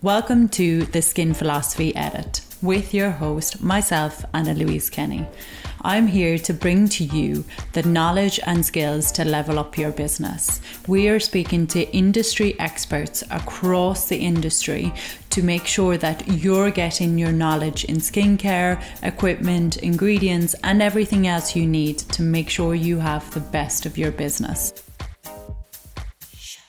Welcome to the Skin Philosophy Edit with your host, myself, Anna Louise Kenny. I'm here to bring to you the knowledge and skills to level up your business. We are speaking to industry experts across the industry to make sure that you're getting your knowledge in skincare, equipment, ingredients, and everything else you need to make sure you have the best of your business.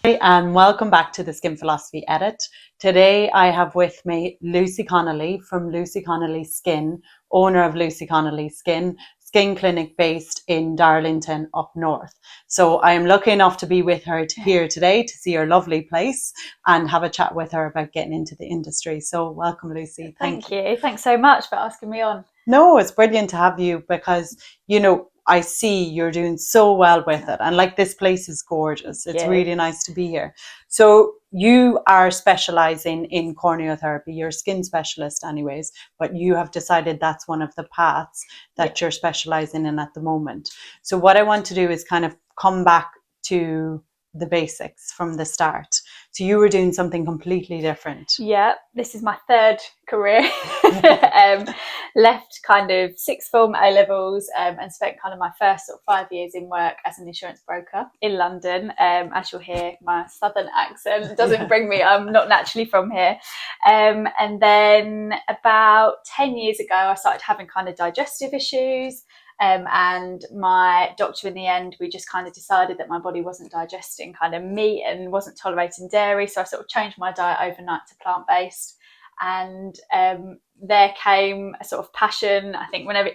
Hi, and welcome back to the Skin Philosophy Edit. Today I have with me Lucy Connelly from Lucy Connelly Skin, owner of Lucy Connelly Skin Clinic based in Darlington up north. So I am lucky enough to be with her here today to see her lovely place and have a chat with her about getting into the industry. So welcome, Lucy. Thank you. Thanks so much for asking me on. No, it's brilliant to have you because, I see you're doing so well with it. And like, this place is gorgeous. It's really nice to be here. So you are specializing in corneotherapy. You're a skin specialist anyways, but you have decided that's one of the paths that you're specializing in at the moment. So what I want to do is kind of come back to the basics from the start. So you were doing something completely different. Yeah, this is my third career. Left kind of sixth form A-levels and spent kind of my first sort of 5 years in work as an insurance broker in London. As you'll hear, my southern accent doesn't bring me, I'm not naturally from here. And then about 10 years ago, I started having kind of digestive issues. And my doctor, in the end, we just kind of decided that my body wasn't digesting kind of meat and wasn't tolerating dairy. So I sort of changed my diet overnight to plant-based. And there came a sort of passion. I think whenever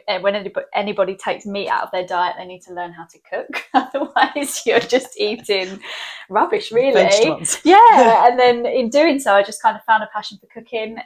anybody takes meat out of their diet, they need to learn how to cook. Otherwise, you're just eating rubbish, really. Vegetables. Yeah. And then in doing so, I just kind of found a passion for cooking,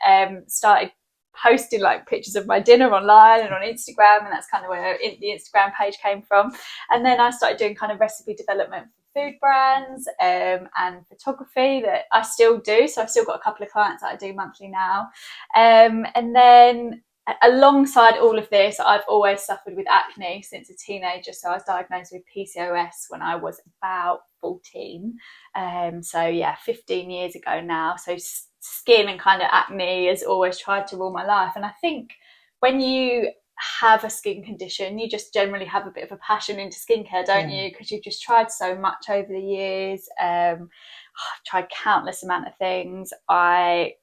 started posting like pictures of my dinner online and on Instagram, and that's kind of where the Instagram page came from. And then I started doing kind of recipe development for food brands and photography that I still do. So I've still got a couple of clients that I do monthly now. And then alongside all of this, I've always suffered with acne since a teenager. So I was diagnosed with PCOS when I was about 14. 15 years ago now. So skin and kind of acne has always tried to rule my life. And I think when you have a skin condition, you just generally have a bit of a passion into skincare, don't you? Because you've just tried so much over the years. I've tried countless amount of things. I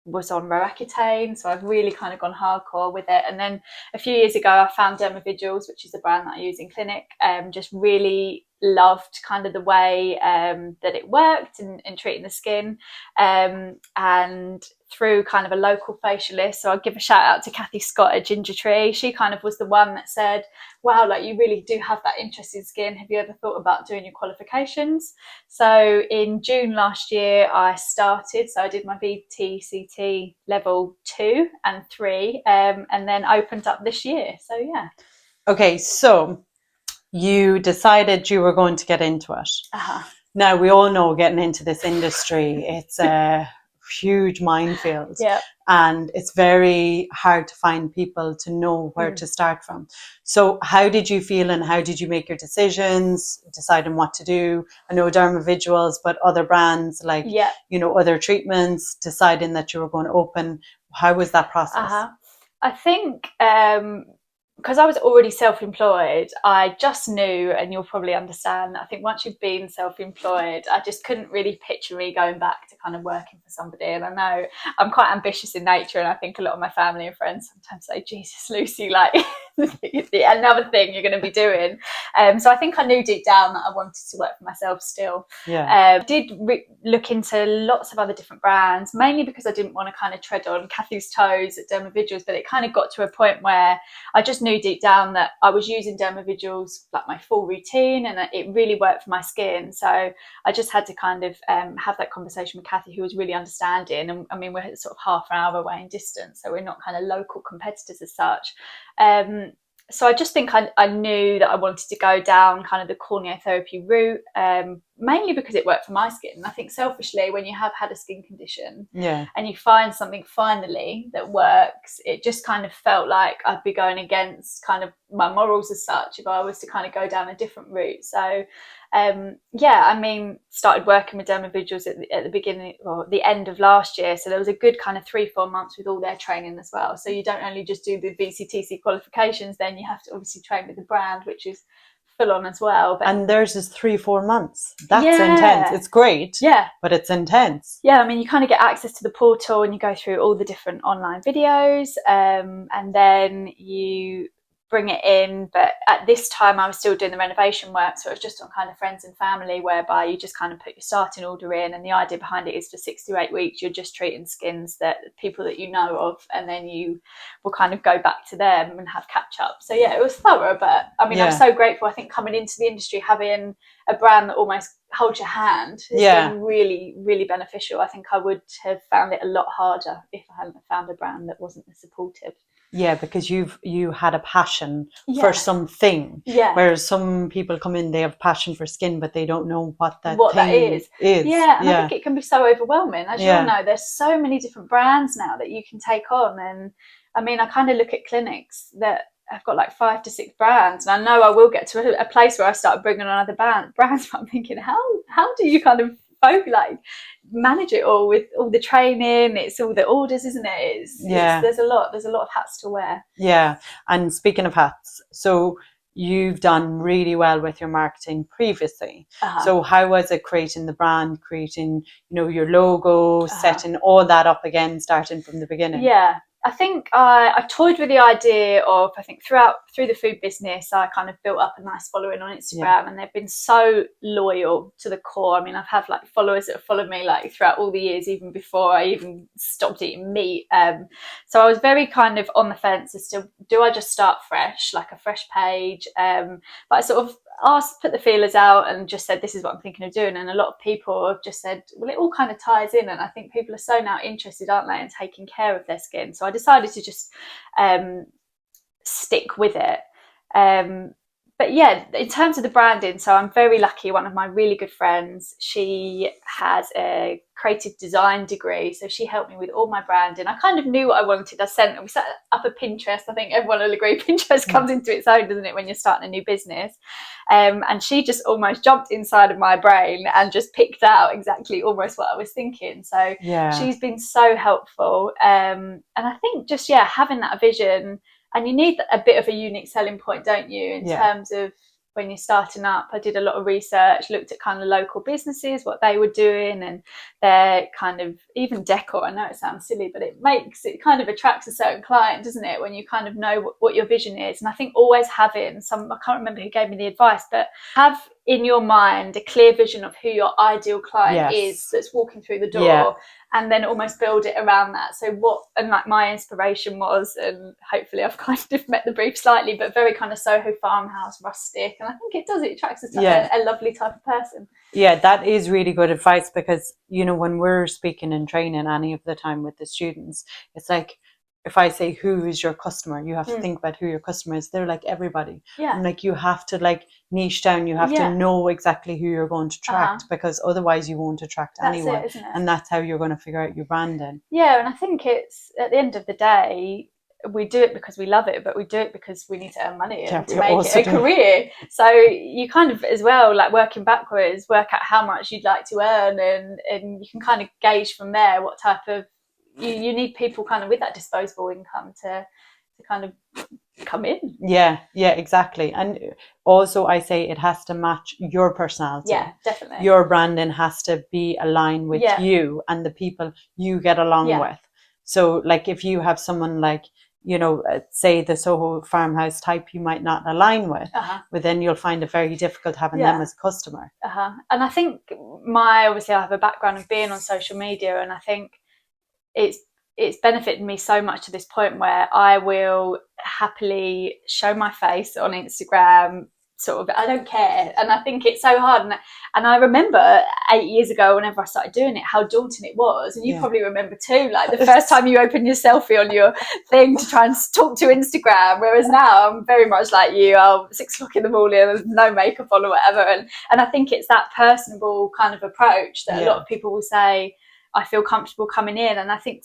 was on Roaccutane, so I've really kind of gone hardcore with it. And then a few years ago, I found Dermaviduals, which is the brand that I use in clinic. Just really loved kind of the way that it worked in treating the skin. And through kind of a local facialist, so I'll give a shout out to Kathy Scott at Ginger Tree. She kind of was the one that said, wow, like, you really do have that interest in skin. Have you ever thought about doing your qualifications? So in June last year, I started. So I did my VTCT level 2 and 3, and then opened up this year. So yeah. Okay, so you decided you were going to get into it. Now, we all know getting into this industry, it's a huge minefield. And it's very hard to find people to know where to start from. So how did you feel, and how did you make your decisions, deciding what to do? I know Dermaviduals, but other brands like, other treatments, deciding that you were going to open. How was that process? I think because I was already self-employed, I just knew, and you'll probably understand, I think once you've been self-employed, I just couldn't really picture me going back to kind of working for somebody. And I know I'm quite ambitious in nature, and I think a lot of my family and friends sometimes say, Jesus, Lucy, like, another thing you're going to be doing. So I think I knew deep down that I wanted to work for myself still. Did look into lots of other different brands, mainly because I didn't want to kind of tread on Kathy's toes at Dermaviduals, but it kind of got to a point where I just knew deep down that I was using Dermaviduals like my full routine, and it really worked for my skin. So I just had to kind of have that conversation with Kathy, who was really understanding. And I mean, we're sort of half an hour away in distance, so we're not kind of local competitors as such. So I just think I knew that I wanted to go down kind of the corneotherapy route, mainly because it worked for my skin. I think selfishly, when you have had a skin condition and you find something finally that works, it just kind of felt like I'd be going against kind of my morals as such if I was to kind of go down a different route. So started working with Dermaviduals at the beginning or the end of last year. So there was a good kind of 3-4 months with all their training as well. So you don't only just do the VCTC qualifications, then you have to obviously train with the brand, which is full on as well. But, and theirs is 3-4 months. That's intense. It's great, but it's intense. I mean, you kind of get access to the portal and you go through all the different online videos, and then you bring it in. But at this time I was still doing the renovation work, so it was just on kind of friends and family, whereby you just kind of put your starting order in, and the idea behind it is for 6 to 8 weeks you're just treating skins that people that you know of, and then you will kind of go back to them and have catch up. So it was thorough, but I mean I'm so grateful. I think coming into the industry, having a brand that almost holds your hand has been really, really beneficial. I think I would have found it a lot harder if I hadn't found a brand that wasn't as supportive. Yeah, because you had a passion for something. Whereas some people come in, they have passion for skin, but they don't know what that is. Yeah, and I think it can be so overwhelming. As you all know, there's so many different brands now that you can take on. And I mean, I kind of look at clinics that I've got like 5 to 6 brands, and I know I will get to a place where I start bringing on other brands, but I'm thinking, how do you kind of manage it all with all the training? It's all the orders, isn't it? There's a lot of hats to wear. And speaking of hats, so you've done really well with your marketing previously. So how was it creating the brand, creating your logo, setting all that up again, starting from the beginning? I think I toyed with the idea of, I think through the food business, I kind of built up a nice following on Instagram, and they've been so loyal to the core. I mean, I've had like followers that have followed me like throughout all the years, even before I even stopped eating meat. So I was very kind of on the fence as to, do I just start fresh, like a fresh page? But I sort of put the feelers out and just said, this is what I'm thinking of doing. And a lot of people have just said, well, it all kind of ties in. And I think people are so now interested, aren't they, in taking care of their skin. So I decided to just stick with it. But in terms of the branding, so I'm very lucky. One of my really good friends, she has a creative design degree, so she helped me with all my branding. I kind of knew what I wanted. We set up a Pinterest. I think everyone will agree Pinterest comes into its own, doesn't it, when you're starting a new business? And she just almost jumped inside of my brain and just picked out exactly almost what I was thinking. So she's been so helpful. And I think just having that vision. And you need a bit of a unique selling point, don't you, in terms of when you're starting up. I did a lot of research, looked at kind of local businesses, what they were doing, and their kind of even decor. I know it sounds silly, but it kind of attracts a certain client, doesn't it, when you kind of know what your vision is. And I think always having I can't remember who gave me the advice, but have in your mind a clear vision of who your ideal client is that's walking through the door. And then almost build it around that. So my inspiration was, and hopefully I've kind of met the brief slightly, but very kind of Soho farmhouse, rustic. And I think it attracts a lovely type of person. Yeah, that is really good advice, because, when we're speaking and training any of the time with the students, it's like, if I say, who is your customer, you have to think about who your customer is. They're like everybody. And like, you have to niche down. You have to know exactly who you're going to attract, because otherwise you won't attract anyone. Isn't it? And that's how you're going to figure out your branding. Yeah, and I think it's, at the end of the day, we do it because we love it, but we do it because we need to earn money and to make it a career. So you kind of, as well, like working backwards, work out how much you'd like to earn, and you can kind of gauge from there what type of, you need people kind of with that disposable income to kind of come in. Yeah, exactly. And also I say it has to match your personality. Yeah, definitely. Your branding has to be aligned with you and the people you get along with. So like, if you have someone like, say the Soho farmhouse type you might not align with, but then you'll find it very difficult having them as a customer. And I think obviously I have a background of being on social media, and I think it's benefited me so much to this point where I will happily show my face on Instagram, sort of, I don't care. And I think it's so hard. And I remember 8 years ago, whenever I started doing it, how daunting it was. And you probably remember too, like the first time you opened your selfie on your thing to try and talk to Instagram. Whereas now I'm very much like you, I'll 6 o'clock in the morning, there's no makeup on or whatever. And I think it's that personable kind of approach that a lot of people will say, I feel comfortable coming in. And I think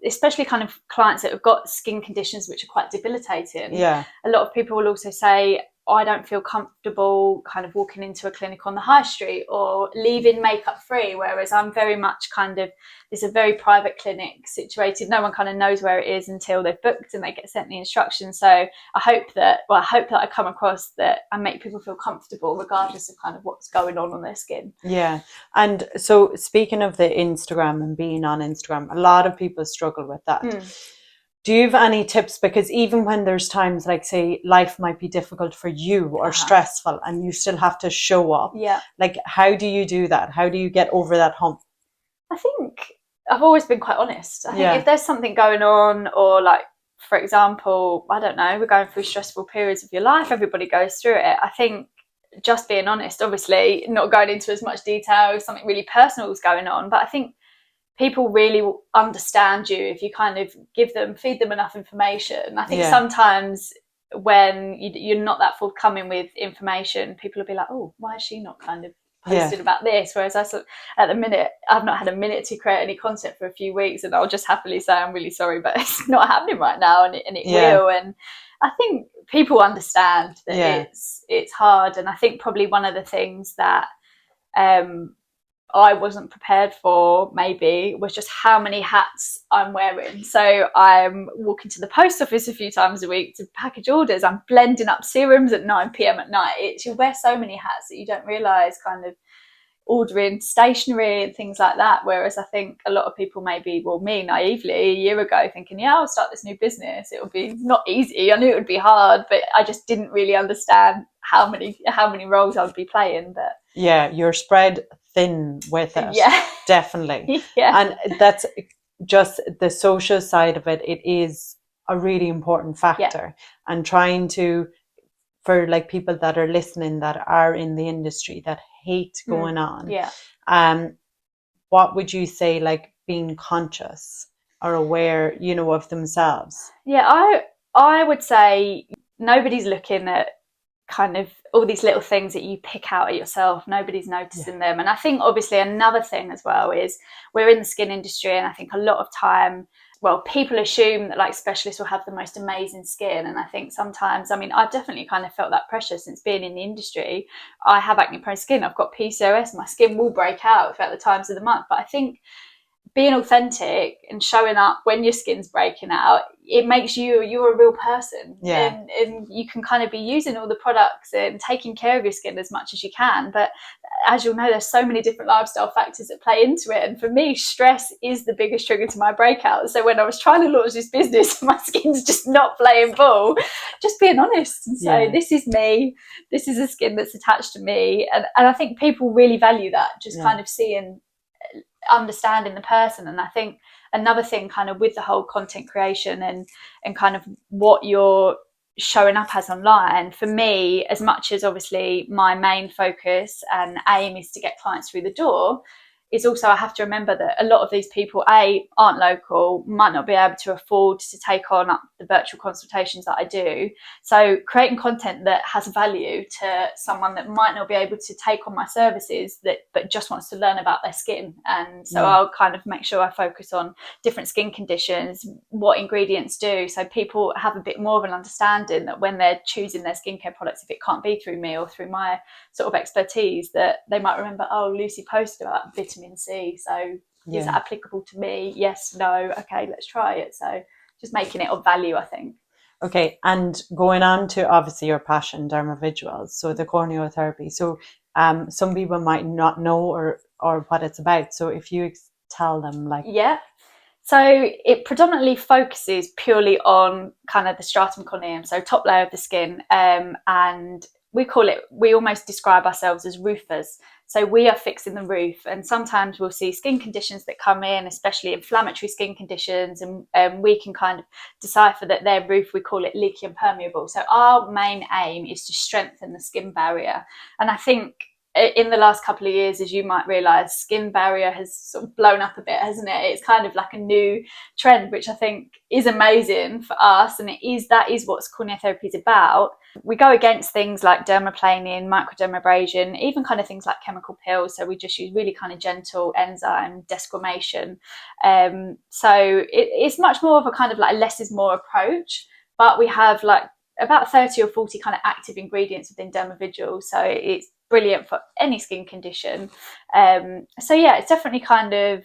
especially kind of clients that have got skin conditions which are quite debilitating. A lot of people will also say, I don't feel comfortable kind of walking into a clinic on the high street or leaving makeup free, whereas I'm very much kind of, it's a very private clinic situated. No one kind of knows where it is until they've booked and they get sent the instructions. So I hope that I come across that I make people feel comfortable regardless of kind of what's going on their skin. Yeah. And so speaking of the Instagram and being on Instagram, a lot of people struggle with that. Do you have any tips? Because even when there's times like, say, life might be difficult for you or stressful and you still have to show up. Like, how do you do that? How do you get over that hump? I think I've always been quite honest. I think if there's something going on, or like, for example, I don't know, we're going through stressful periods of your life, everybody goes through it. I think just being honest, obviously not going into as much detail if something really personal is going on, but I think people really will understand you if you kind of feed them enough information. I think sometimes when you're not that forthcoming with information, people will be like, oh, why is she not kind of posted about this? Whereas at the minute, I've not had a minute to create any content for a few weeks, and I'll just happily say, I'm really sorry, but it's not happening right now, and it will. And I think people understand that it's hard. And I think probably one of the things that I wasn't prepared for maybe was just how many hats I'm wearing. So I'm walking to the post office a few times a week to package orders. I'm blending up serums at 9 p.m. at night. You wear so many hats that you don't realise kind of ordering stationery and things like that. Whereas I think a lot of people maybe, well, me naively a year ago thinking, I'll start this new business. It'll be not easy. I knew it would be hard, but I just didn't really understand how many roles I would be playing. But you're spread thin with it. Definitely. And that's just the social side of it. It is a really important factor. And trying to, for like people that are listening that are in the industry that hate going on, what would you say, like being conscious or aware, of themselves? I would say nobody's looking at kind of all these little things that you pick out at yourself. Nobody's noticing them. And I think obviously another thing as well is we're in the skin industry, and I think a lot of time, people assume that like specialists will have the most amazing skin. And I think sometimes, I've definitely kind of felt that pressure since being in the industry. I have acne prone skin, I've got PCOS, my skin will break out throughout the times of the month. But I think being authentic and showing up when your skin's breaking out, it makes you're a real person. And you can kind of be using all the products and taking care of your skin as much as you can. But as you'll know, there's so many different lifestyle factors that play into it. And for me, stress is the biggest trigger to my breakout. So when I was trying to launch this business, my skin's just not playing ball, just being honest and say, this is me, this is a skin that's attached to me. And I think people really value that, just kind of understanding the person. And I think another thing kind of with the whole content creation and kind of what you're showing up as online, for me, as much as obviously my main focus and aim is to get clients through the door, is also I have to remember that a lot of these people aren't local, might not be able to afford to take on the virtual consultations that I do. So creating content that has value to someone that might not be able to take on my services but just wants to learn about their skin. And so I'll kind of make sure I focus on different skin conditions, what ingredients do, so people have a bit more of an understanding that when they're choosing their skincare products, if it can't be through me or through my sort of expertise, that they might remember, Lucy posted about vitamin C, so is that applicable to me? Yes, no, okay, let's try it. So just making it of value, I think. Okay, and going on to obviously your passion, Dermaviduals, so the corneotherapy. So some people might not know or what it's about. So if you tell them, like, so it predominantly focuses purely on kind of the stratum corneum, so top layer of the skin, and we almost describe ourselves as roofers. So we are fixing the roof, and sometimes we'll see skin conditions that come in, especially inflammatory skin conditions, and we can kind of decipher that their roof, we call it leaky and permeable. So our main aim is to strengthen the skin barrier. And I think in the last couple of years, as you might realise, skin barrier has sort of blown up a bit, hasn't it? It's kind of like a new trend, which I think is amazing for us, and that is what corneotherapy is about. We go against things like dermaplaning, microdermabrasion, even kind of things like chemical peels. So we just use really kind of gentle enzyme desquamation. So it's much more of a kind of like a less is more approach, but we have like about 30 or 40 kind of active ingredients within Dermaviduals. So it's brilliant for any skin condition. So yeah, it's definitely kind of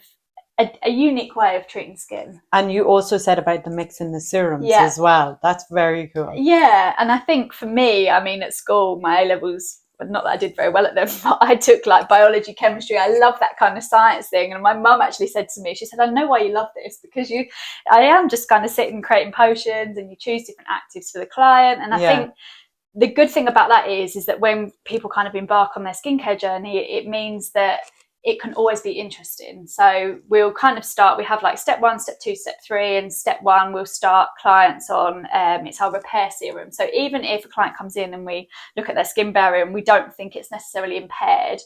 a unique way of treating skin. And you also said about the mixing the serums as well. That's very cool. Yeah, and I think for me, I mean, at school, my A-levels, not that I did very well at them, but I took like biology, chemistry. I love that kind of science thing. And my mum actually said to me, she said, I know why you love this, because I am just kind of sitting creating potions, and you choose different actives for the client. And I think the good thing about that is that when people kind of embark on their skincare journey, it means that it can always be interesting. So we'll kind of start, we have like step 1, step 2, step 3, and step 1 we'll start clients on, it's our repair serum. So even if a client comes in and we look at their skin barrier and we don't think it's necessarily impaired,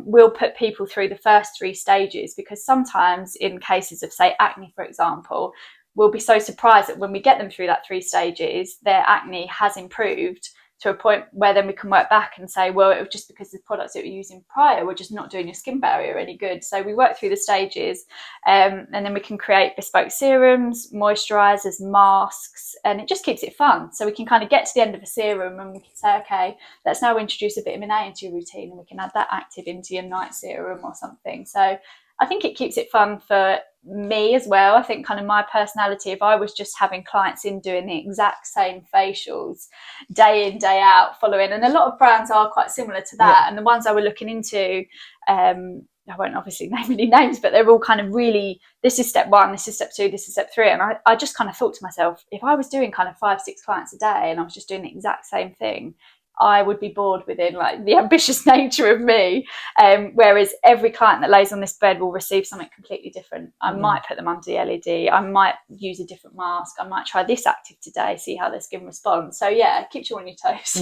we'll put people through the first 3 stages, because sometimes in cases of, say, acne, for example, we'll be so surprised that when we get them through that 3 stages, their acne has improved to a point where then we can work back and say, well, it was just because the products that we're using prior were just not doing your skin barrier any good. So we work through the stages, and then we can create bespoke serums, moisturizers, masks, and it just keeps it fun. So we can kind of get to the end of a serum and we can say, okay, let's now introduce a vitamin A into your routine, and we can add that active into your night serum or something. So I think it keeps it fun for me as well. I think kind of my personality, if I was just having clients in doing the exact same facials day in, day out, following, and a lot of brands are quite similar to that. And the ones I were looking into, I won't obviously name any names, but they're all kind of really, this is step 1, this is step 2, this is step 3. And I just kind of thought to myself, if I was doing kind of 5, 6 clients a day and I was just doing the exact same thing, I would be bored within like the ambitious nature of me. Whereas every client that lays on this bed will receive something completely different. I might put them under the LED. I might use a different mask. I might try this active today, see how their skin responds. So yeah, it keeps you on your toes.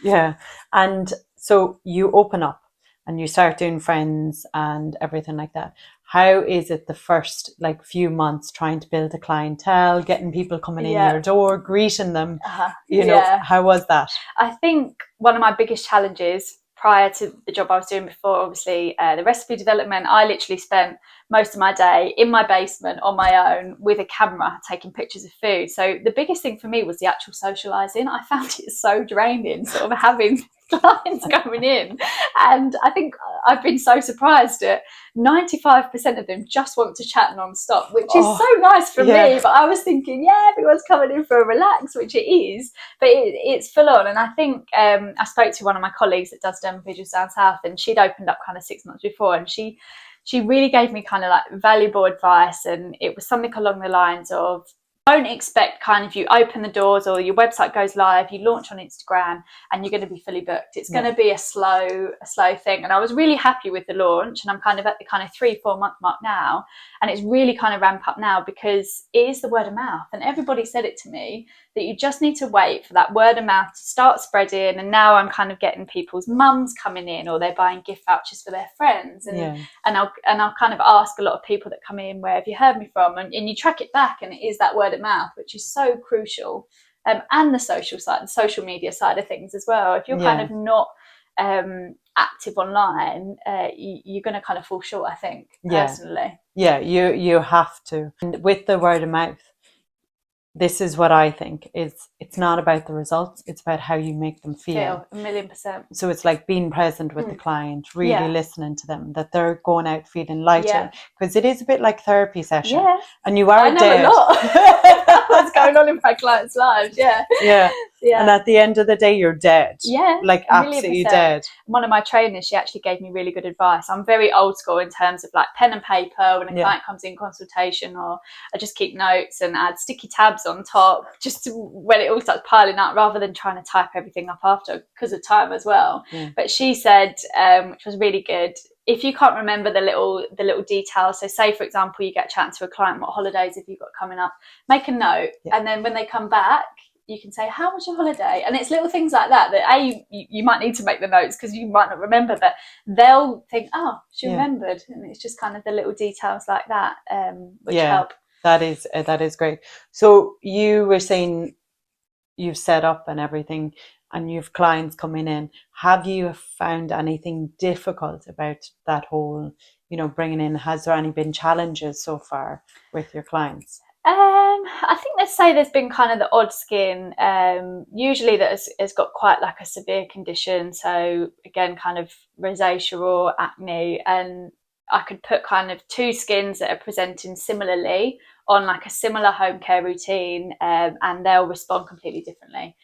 Yeah. And so you open up and you start doing friends and everything like that. How is it the first like few months trying to build a clientele, getting people coming in your door, greeting them? You know, how was that? I think one of my biggest challenges prior to the job I was doing before, obviously, the recipe development, I literally spent most of my day in my basement on my own with a camera taking pictures of food. So the biggest thing for me was the actual socialising. I found it so draining, sort of having clients coming in. And I think I've been so surprised at 95% of them just want to chat non-stop, which is so nice for me. But I was thinking, everyone's coming in for a relax, which it is, but it's full on. And I think I spoke to one of my colleagues that does Dermaviduals down south, and she'd opened up kind of 6 months before, and she really gave me kind of like valuable advice, and it was something along the lines of, don't expect kind of you open the doors or your website goes live, you launch on Instagram and you're going to be fully booked. It's going to be a slow thing. And I was really happy with the launch, and I'm kind of at the kind of 3-4 month mark now, and it's really kind of ramp up now because it is the word of mouth. And everybody said it to me that you just need to wait for that word of mouth to start spreading. And now I'm kind of getting people's mums coming in, or they're buying gift vouchers for their friends, and I'll kind of ask a lot of people that come in, where have you heard me from? And you track it back, and it is that word of mouth, which is so crucial. And the social side, the social media side of things as well. If you're kind of not active online, you're going to kind of fall short, I think, personally. You have to. And with the word of mouth, this is what I think is, it's not about the results, it's about how you make them feel. 1,000,000%. So it's like being present with the client, really listening to them, that they're going out feeling lighter, because it is a bit like therapy session. And you are I know a lot. what's going on in my clients' lives. Yeah. And at the end of the day, you're dead. Like absolutely dead. One of my trainers, she actually gave me really good advice. I'm very old school in terms of like pen and paper when a client comes in consultation, or I just keep notes and add sticky tabs on top just when it all starts piling up, rather than trying to type everything up after, because of time as well. But she said, which was really good, if you can't remember the little details, so say for example you get a chat to a client, what holidays have you got coming up, make a note, and then when they come back you can say, how was your holiday? And it's little things like that you might need to make the notes because you might not remember, but they'll think, oh, she remembered. And it's just kind of the little details like that which help. That is great. So you were saying you've set up and everything and you've clients coming in. Have you found anything difficult about that whole, bringing in? Has there any been challenges so far with your clients? I think let's say there's been kind of the odd skin, usually that has got quite like a severe condition. So again, kind of rosacea or acne, and I could put kind of two skins that are presenting similarly on like a similar home care routine, and they'll respond completely differently.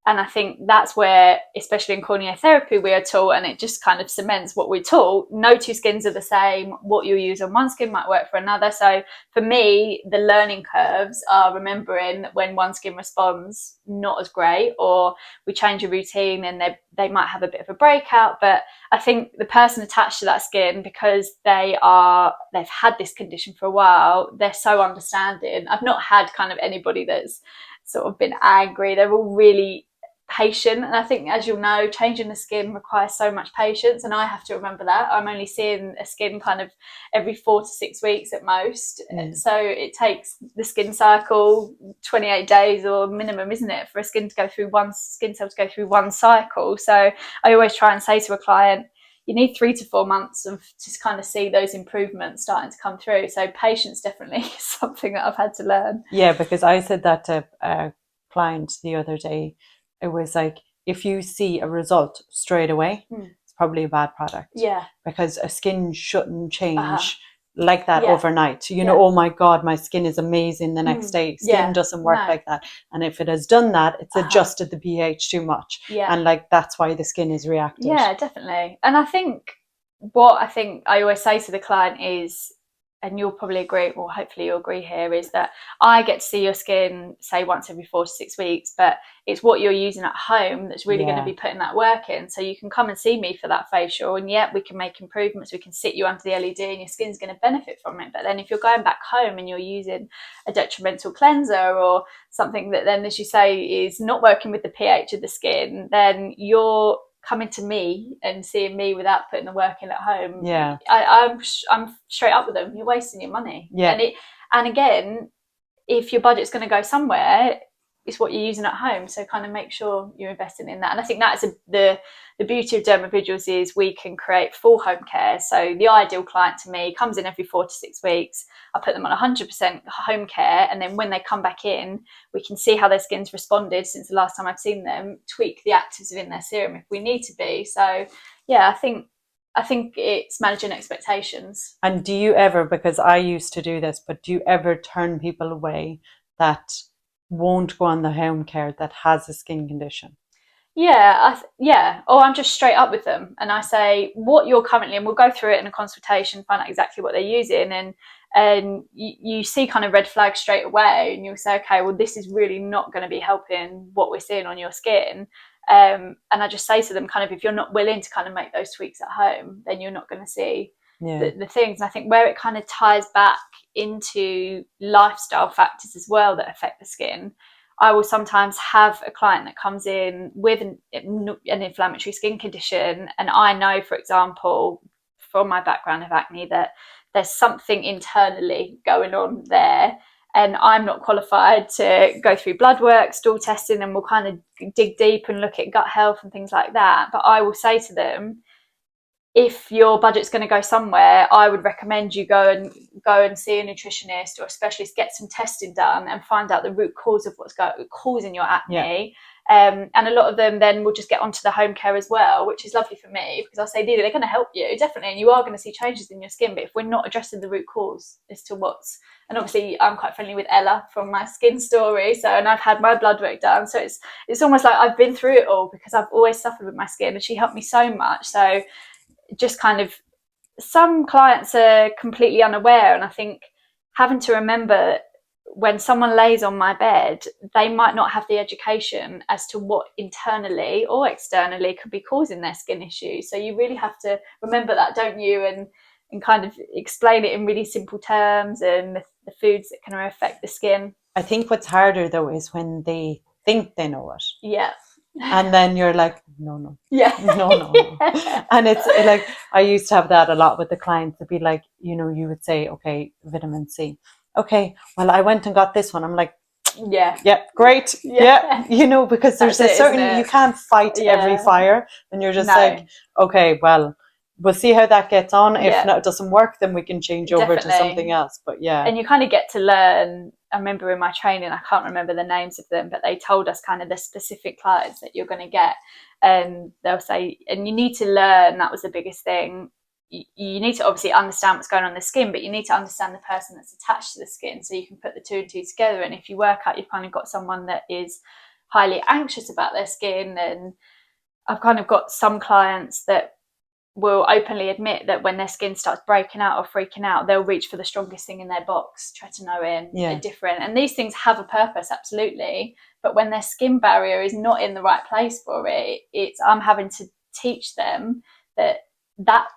And I think that's where, especially in corneotherapy, we are taught, and it just kind of cements what we're taught. No two skins are the same. What you use on one skin might work for another. So for me, the learning curves are remembering that when one skin responds not as great, or we change a routine and they might have a bit of a breakout. But I think the person attached to that skin, because they've had this condition for a while, they're so understanding. I've not had kind of anybody that's sort of been angry. They're all really patient, and I think, as you'll know, changing the skin requires so much patience, and I have to remember that. I'm only seeing a skin kind of every 4 to 6 weeks at most, so it takes the skin cycle 28 days or minimum, isn't it, for a skin cell to go through one cycle. So I always try and say to a client, you need 3 to 4 months of just kind of see those improvements starting to come through. So patience definitely is something that I've had to learn. Yeah, because I said that to a client the other day. It was like, if you see a result straight away, it's probably a bad product. Yeah. Because a skin shouldn't change like that overnight. Oh my God, my skin is amazing the next day. Skin doesn't work like that. And if it has done that, it's adjusted the pH too much. Yeah. And like, that's why the skin is reactive. Yeah, definitely. And I think what I always say to the client is, and you'll probably agree, or hopefully you'll agree here, is that I get to see your skin, say, once every 4 to 6 weeks, but it's what you're using at home that's really going to be putting that work in. So you can come and see me for that facial, and we can make improvements. We can sit you under the LED and your skin's going to benefit from it. But then if you're going back home and you're using a detrimental cleanser or something that then, as you say, is not working with the pH of the skin, then you're coming to me and seeing me without putting the work in at home. I'm straight up with them. You're wasting your money. And again, if your budget's going to go somewhere, it's what you're using at home. So kind of make sure you're investing in that. And I think that's the beauty of Dermaviduals, is we can create full home care. So the ideal client to me comes in every 4 to 6 weeks. I put them on 100% home care, and then when they come back in, we can see how their skin's responded since the last time I've seen them, tweak the actives within their serum if we need to be. So I think it's managing expectations. And do you ever, because I used to do this, but do you ever turn people away that won't go on the home care that has a skin condition? Or I'm just straight up with them and I say what you're currently, and we'll go through it in a consultation, find out exactly what they're using, and you see kind of red flags straight away, and you'll say, okay, well, this is really not going to be helping what we're seeing on your skin. And I just say to them, kind of, if you're not willing to kind of make those tweaks at home, then you're not going to see the things. And I think where it kind of ties back into lifestyle factors as well that affect the skin, I will sometimes have a client that comes in with an inflammatory skin condition, and I know, for example, from my background of acne, that there's something internally going on there, and I'm not qualified to go through blood work, stool testing, and we'll kind of dig deep and look at gut health and things like that. But I will say to them, if your budget's going to go somewhere, I would recommend you go and see a nutritionist or a specialist, get some testing done and find out the root cause of what's causing your acne. And a lot of them then will just get onto the home care as well, which is lovely for me, because I'll say, Didi, they're going to help you, definitely, and you are going to see changes in your skin, but if we're not addressing the root cause as to what's, and obviously I'm quite friendly with Ella from My Skin Story, so, and I've had my blood work done, so it's almost like I've been through it all, because I've always suffered with my skin, and she helped me so much. So just kind of, some clients are completely unaware, and I think having to remember, when someone lays on my bed, they might not have the education as to what internally or externally could be causing their skin issues. So you really have to remember that, don't you? And kind of explain it in really simple terms, and the foods that can affect the skin. I think what's harder though is when they think they know it. Yeah. And then you're like, no. Yeah. No. And it's like, I used to have that a lot with the clients. It'd be like, you know, you would say, okay, vitamin C. Okay, well, I went and got this one. I'm like, yeah, great. Yeah. You know, because there's a certain, you can't fight every fire. And you're just like, okay, well, we'll see how that gets on. If not, it doesn't work, then we can change over to something else. But yeah. And you kind of get to learn. I remember in my training, I can't remember the names of them, but they told us kind of the specific clients that you're going to get. And they'll say, and you need to learn, that was the biggest thing. You need to obviously understand what's going on in the skin, but you need to understand the person that's attached to the skin, so you can put the two and two together. And if you work out you've kind of got someone that is highly anxious about their skin, and I've kind of got some clients that will openly admit that when their skin starts breaking out or freaking out, they'll reach for the strongest thing in their box, tretinoin, different. And these things have a purpose, absolutely. But when their skin barrier is not in the right place for it, I'm having to teach them that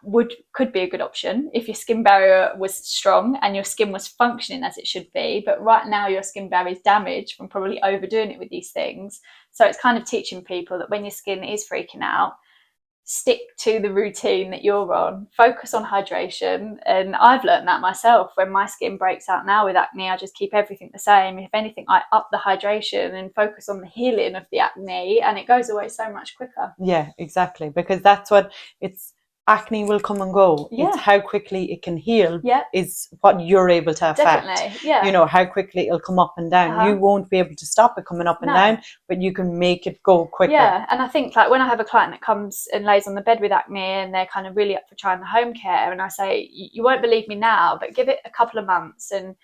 could be a good option if your skin barrier was strong and your skin was functioning as it should be. But right now your skin barrier is damaged from probably overdoing it with these things. So it's kind of teaching people that when your skin is freaking out, stick to the routine that you're on, focus on hydration. And I've learned that myself. When my skin breaks out now with acne, I just keep everything the same. If anything, I up the hydration and focus on the healing of the acne, and it goes away so much quicker. Yeah, exactly, because that's what it's. Acne will come and go. It's how quickly it can heal is what you're able to affect. Definitely, yeah. You know, how quickly it'll come up and down. You won't be able to stop it coming up and down, but you can make it go quicker. Yeah, and I think like when I have a client that comes and lays on the bed with acne and they're kind of really up for trying the home care, and I say, you won't believe me now, but give it a couple of months, and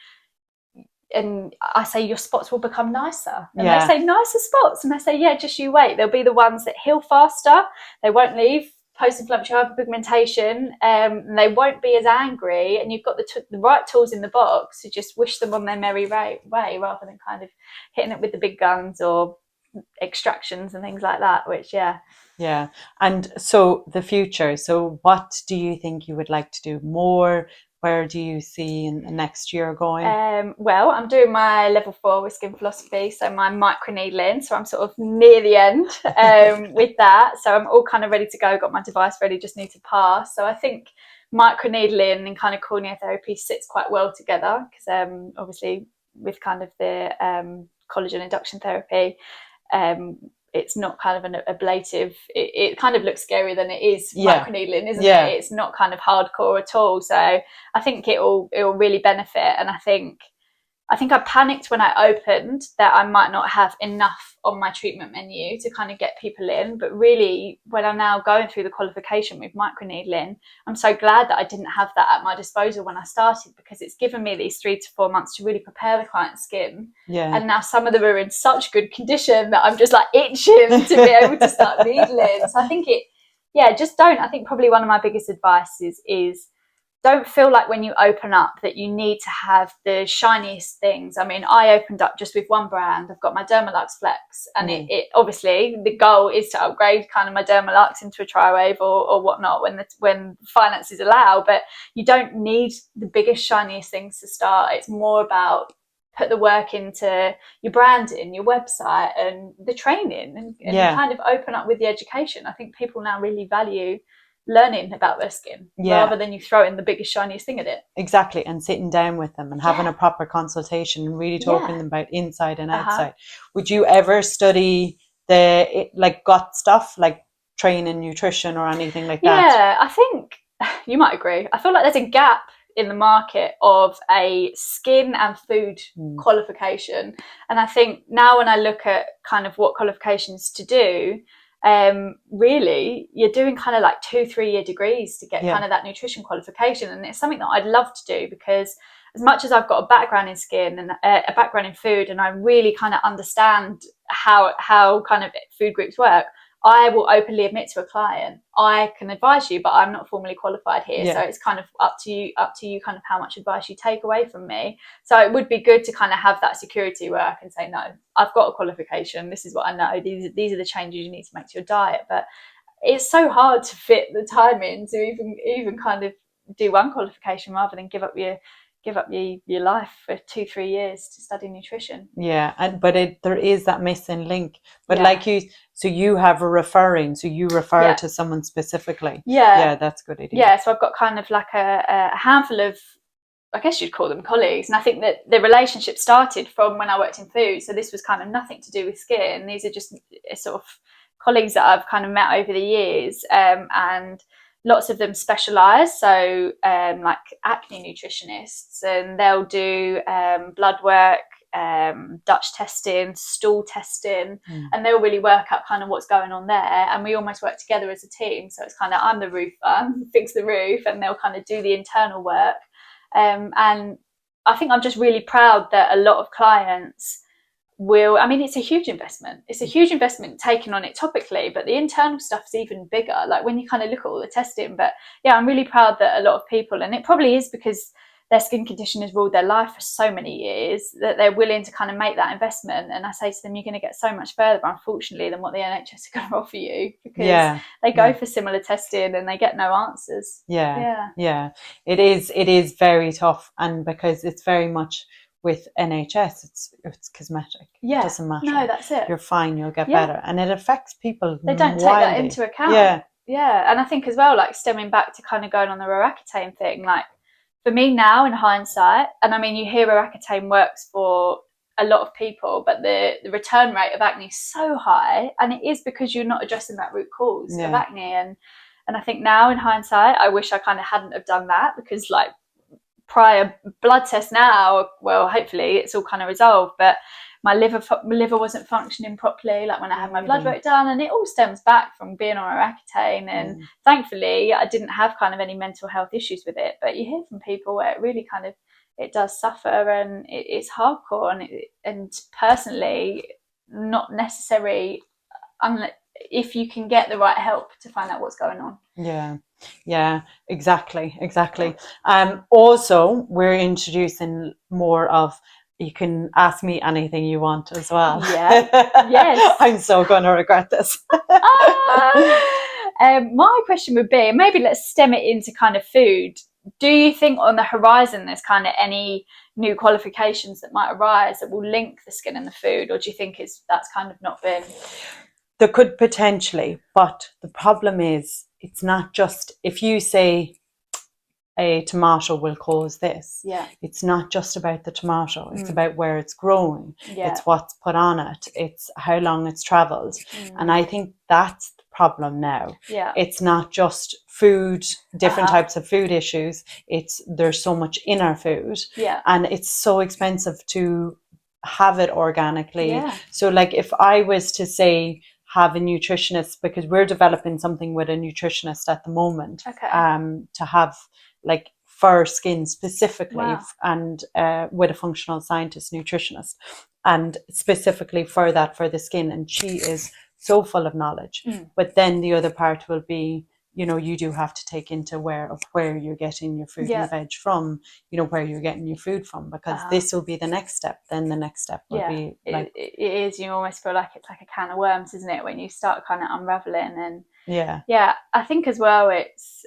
I say your spots will become nicer. And they say, nicer spots? And I say, yeah, just you wait. They'll be the ones that heal faster. They won't leave post-inflammatory hyperpigmentation, and they won't be as angry, and you've got the right tools in the box to just wish them on their merry way, rather than kind of hitting it with the big guns or extractions and things like that, which and so the future, so what do you think you would like to do more? Where do you see in the next year going? Well, I'm doing my level 4 with skin philosophy, so my microneedling. So I'm sort of near the end with that. So I'm all kind of ready to go. Got my device ready, just need to pass. So I think microneedling and kind of corneotherapy sits quite well together, because obviously with kind of the collagen induction therapy, it's not kind of an ablative, it kind of looks scarier than it is microneedling, isn't it? It's not kind of hardcore at all. So I think it'll really benefit. And I think I panicked when I opened that I might not have enough on my treatment menu to kind of get people in. But really, when I'm now going through the qualification with microneedling, I'm so glad that I didn't have that at my disposal when I started, because it's given me these 3 to 4 months to really prepare the client's skin. And now some of them are in such good condition that I'm just like itching to be able to start needling. So I think just don't. I think probably one of my biggest advices is don't feel like when you open up that you need to have the shiniest things. I mean, I opened up just with one brand. I've got my Dermalux Flex, and it obviously the goal is to upgrade kind of my Dermalux into a Tri-Wave or whatnot when finances allow. But you don't need the biggest, shiniest things to start. It's more about put the work into your branding, your website, and the training, and kind of open up with the education. I think people now really value learning about their skin rather than you throw in the biggest shiniest thing at it. Exactly, and sitting down with them and having a proper consultation and really talking to them about inside and outside. Would you ever study the gut stuff, like train in nutrition or anything like that? Yeah, I think you might agree. I feel like there's a gap in the market of a skin and food qualification, and I think now when I look at kind of what qualifications to do, really you're doing kind of like 2-3 year degrees to get kind of that nutrition qualification, and it's something that I'd love to do, because as much as I've got a background in skin and a background in food, and I really kind of understand how kind of food groups work, I will openly admit to a client, I can advise you, but I'm not formally qualified here. So it's kind of up to you kind of how much advice you take away from me. So it would be good to kind of have that security where I can say, no, I've got a qualification. This is what I know. These are the changes you need to make to your diet. But it's so hard to fit the time in to even kind of do one qualification rather than give up your life for 2-3 years to study nutrition. But there is that missing link. But like you have a referring, so you refer to someone specifically. That's a good idea. So I've got kind of like a handful of, I guess you'd call them colleagues, and I think that the relationship started from when I worked in food, so this was kind of nothing to do with skin. These are just sort of colleagues that I've kind of met over the years, and lots of them specialise, so like acne nutritionists, and they'll do blood work, Dutch testing, stool testing, and they'll really work out kind of what's going on there, and we almost work together as a team. So it's kind of, I'm the roofer, fix the roof, and they'll kind of do the internal work, and I think I'm just really proud that a lot of clients it's a huge investment. It's a huge investment taken on it topically, but the internal stuff is even bigger, like when you kind of look at all the testing. But I'm really proud that a lot of people, and it probably is because their skin condition has ruled their life for so many years, that they're willing to kind of make that investment. And I say to them, you're going to get so much further, unfortunately, than what the NHS are going to offer you, because they go for similar testing and they get no answers. It is very tough, and because it's very much with NHS, it's cosmetic. It doesn't matter. No, that's it. You're fine, you'll get better. And it affects people. They don't take that into account. And I think as well, like stemming back to kind of going on the Roaccutane thing, like for me now in hindsight, and I mean, you hear Roaccutane works for a lot of people, but the return rate of acne is so high, and it is because you're not addressing that root cause of acne. And I think now in hindsight, I wish I kind of hadn't have done that, because like prior blood test now, well, hopefully it's all kind of resolved, but my liver wasn't functioning properly, like when I had my blood work done, and it all stems back from being on Roaccutane. And thankfully I didn't have kind of any mental health issues with it, but you hear from people where it really kind of, it does suffer, and it's hardcore, and personally not necessary if you can get the right help to find out what's going on. Exactly. Also, we're introducing more of, you can ask me anything you want as well. Yes. I'm so going to regret this. My question would be, maybe let's stem it into kind of food. Do you think on the horizon there's kind of any new qualifications that might arise that will link the skin and the food, or do you think that's kind of not been? There could potentially, but the problem is, it's not just, if you say a tomato will cause this, it's not just about the tomato, it's about where it's grown, it's what's put on it, it's how long it's traveled. And I think that's the problem now. It's not just food, different types of food issues, there's so much in our food, and it's so expensive to have it organically. So like if I was to say, have a nutritionist, because we're developing something with a nutritionist at the moment, to have like for skin specifically, and with a functional scientist nutritionist, and specifically for the skin, and she is so full of knowledge. But then the other part will be, you do have to take into where you're getting your fruit and veg from, where you're getting your food from, because this will be the next step. Then the next step will be like, it is, you almost feel like it's like a can of worms, isn't it, when you start kind of unraveling. And I think as well, it's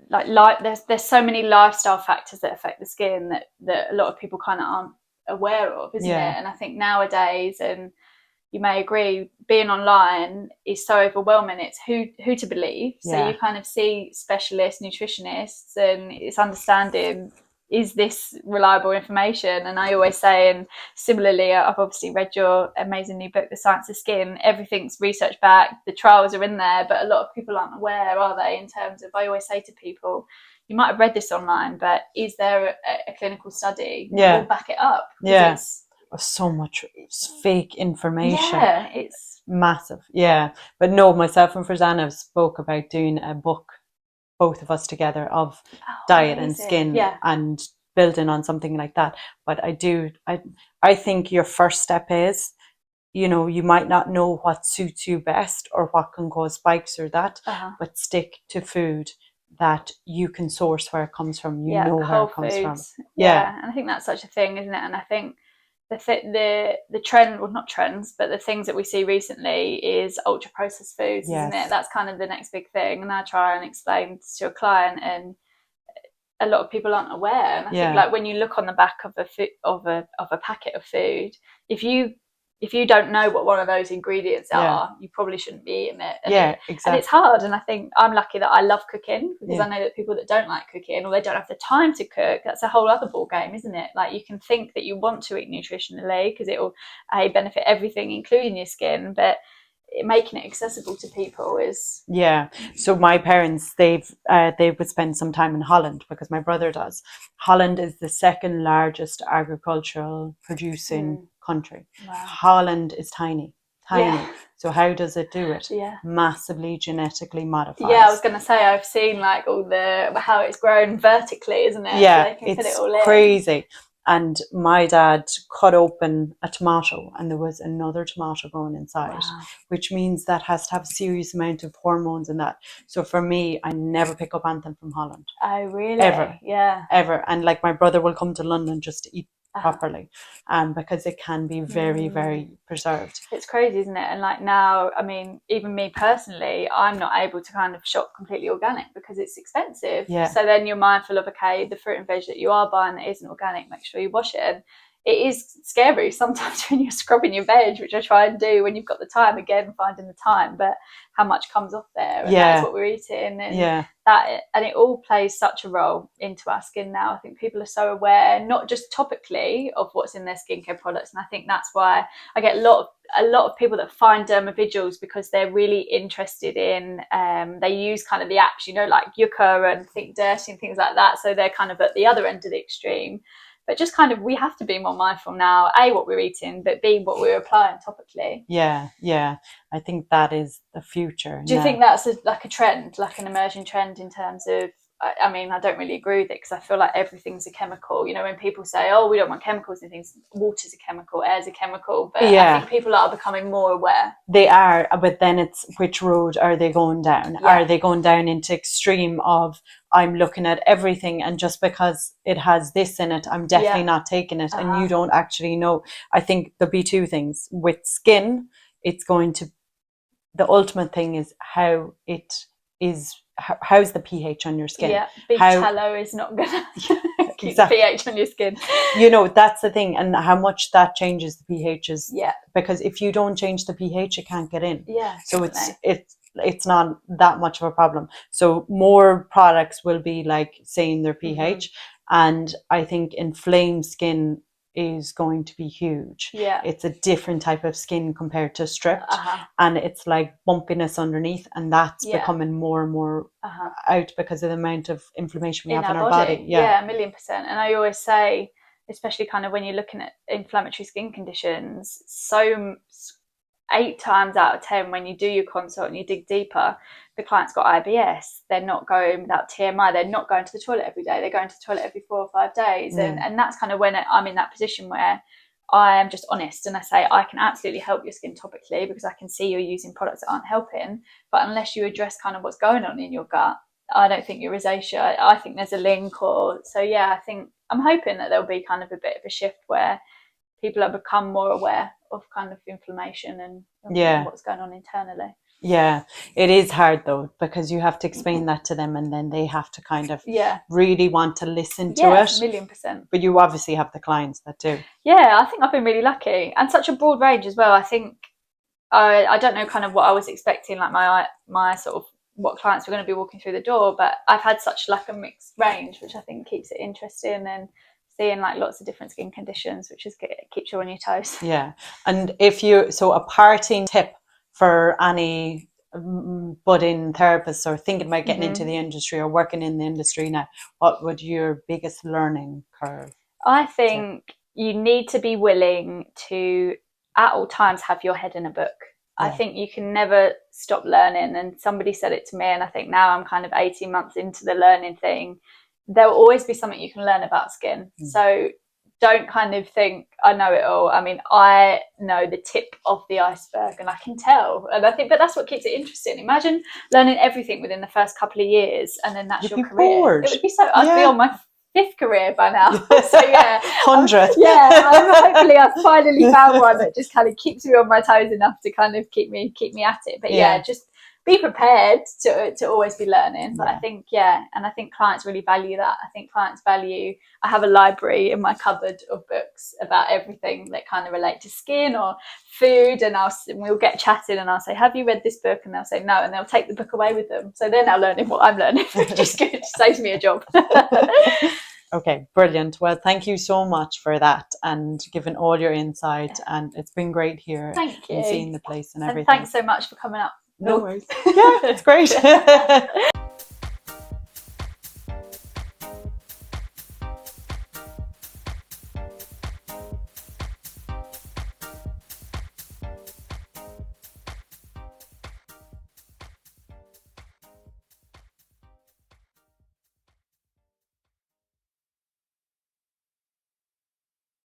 like there's so many lifestyle factors that affect the skin that a lot of people kind of aren't aware of, isn't it? And I think nowadays, and you may agree, being online is so overwhelming. It's who to believe. So you kind of see specialists, nutritionists, and it's understanding is this reliable information? And I always say, and similarly, I've obviously read your amazing new book, The Science of Skin. Everything's research backed, the trials are in there, but a lot of people aren't aware, are they, in terms of, I always say to people, you might have read this online, but is there a clinical study that will back it up? It's so much fake information. It's massive. But no, myself and Frizana spoke about doing a book, both of us together, of diet and skin and building on something like that. But I think your first step is, you know, you might not know what suits you best or what can cause spikes or that, but stick to food that you can source where it comes from. You know where it comes from. And I think that's such a thing, isn't it? And I think the trend, well, not trends, but the things that we see recently is ultra processed foods, isn't it? That's kind of the next big thing. And I try and explain to a client, and a lot of people aren't aware. And I think, like, when you look on the back of a packet of food, if you don't know what one of those ingredients are, you probably shouldn't be eating it. Exactly. And it's hard. And I think I'm lucky that I love cooking, because I know that people that don't like cooking, or they don't have the time to cook, that's a whole other ball game, isn't it? Like, you can think that you want to eat nutritionally because it will benefit everything, including your skin, but making it accessible to people is So my parents, they would spend some time in Holland, because my brother does. Holland is the second largest agricultural producing country. Holland is tiny. So how does it do it? Massively genetically modified. I was going to say, I've seen like all how it's grown vertically, isn't it? So they can it's fit it all in. crazy. And my dad cut open a tomato, and there was another tomato growing inside, which means that has to have a serious amount of hormones in that. So for me, I never pick up anything from Holland. Oh, really? Ever. Yeah. Ever. And like, my brother will come to London just to eat properly, because it can be very, very preserved. It's crazy, isn't it? And like now, I mean, even me personally, I'm not able to kind of shop completely organic because it's expensive. So then you're mindful of, okay, the fruit and veg that you are buying that isn't organic, make sure you wash it. And it is scary sometimes when you're scrubbing your veg, which I try and do when you've got the time, again, finding the time, but how much comes off there, and that's what we're eating, and and it all plays such a role into our skin now. I think people are so aware, not just topically, of what's in their skincare products, and I think that's why I get a lot of people that find Dermaviduals, because they're really interested in, they use kind of the apps, you know, like Yucca and Think Dirty and things like that, so they're kind of at the other end of the extreme. But just kind of, we have to be more mindful now, A, what we're eating, but B, what we're applying topically. I think that is the future. Do you think that's like a trend, like an emerging trend, in terms of, I mean, I don't really agree with it, because I feel like everything's a chemical. You know, when people say, oh, we don't want chemicals and things, water's a chemical, air's a chemical, but I think people are becoming more aware. They are, but then it's, which road are they going down? Are they going down into extreme of, I'm looking at everything, and just because it has this in it, I'm definitely not taking it, and you don't actually know. I think there'll be two things. With skin, it's going to, the ultimate thing is how it is, how's the pH on your skin? Big tallow is not going to keep the pH on your skin. You know, that's the thing, and how much that changes the pHs. Because if you don't change the pH, it can't get in. So it's not that much of a problem. So more products will be like saying their pH, and I think inflamed skin is going to be huge. It's a different type of skin compared to stripped, and it's like bumpiness underneath, and that's becoming more and more out because of the amount of inflammation we have in our body. 1,000,000%. And I always say, especially kind of when you're looking at inflammatory skin conditions, so 8 times out of 10 when you do your consult and you dig deeper, the client's got IBS, they're not going without TMI, they're not going to the toilet every day, they're going to the toilet every 4 or 5 days. And that's kind of when I'm in that position where I am just honest and I say, I can absolutely help your skin topically because I can see you're using products that aren't helping, but unless you address kind of what's going on in your gut, I don't think you're rosacea. I think there's a link. I think I'm hoping that there'll be kind of a bit of a shift where people have become more aware of kind of inflammation and what's going on internally. It is hard though, because you have to explain that to them, and then they have to kind of really want to listen to it. 1,000,000%. But you obviously have the clients that do. I think I've been really lucky, and such a broad range as well. I think I don't know kind of what I was expecting, like my sort of what clients were going to be walking through the door, but I've had such like a mixed range, which I think keeps it interesting, and seeing like lots of different skin conditions, which is keeps you on your toes. Yeah. And so a parting tip for any budding therapists or thinking about getting into the industry or working in the industry now, what would your biggest learning curve? I think you need to be willing to at all times have your head in a book. I think you can never stop learning, and somebody said it to me, and I think now I'm kind of 18 months into the learning thing. There will always be something you can learn about skin. So don't kind of think I know it all. I mean, I know the tip of the iceberg, and I can tell, and I think, but that's what keeps it interesting. Imagine learning everything within the first couple of years, and then that's your career. Bored. It would be so. I'd be on my 5th career by now. So yeah, 100th. Hopefully I've finally found one that just kind of keeps me on my toes enough to kind of keep me at it. But just be prepared to always be learning. But I think and I think clients really value that. I think clients value. I have a library in my cupboard of books about everything that kind of relate to skin or food, and we'll get chatting, and I'll say, "Have you read this book?" And they'll say no, and they'll take the book away with them. So they're now learning what I'm learning, which is good. It saves me a job. Okay, brilliant. Well, thank you so much for that and giving all your insight. And it's been great here. Thank you. And seeing the place and everything. And thanks so much for coming up. No worries. Yeah, it's great.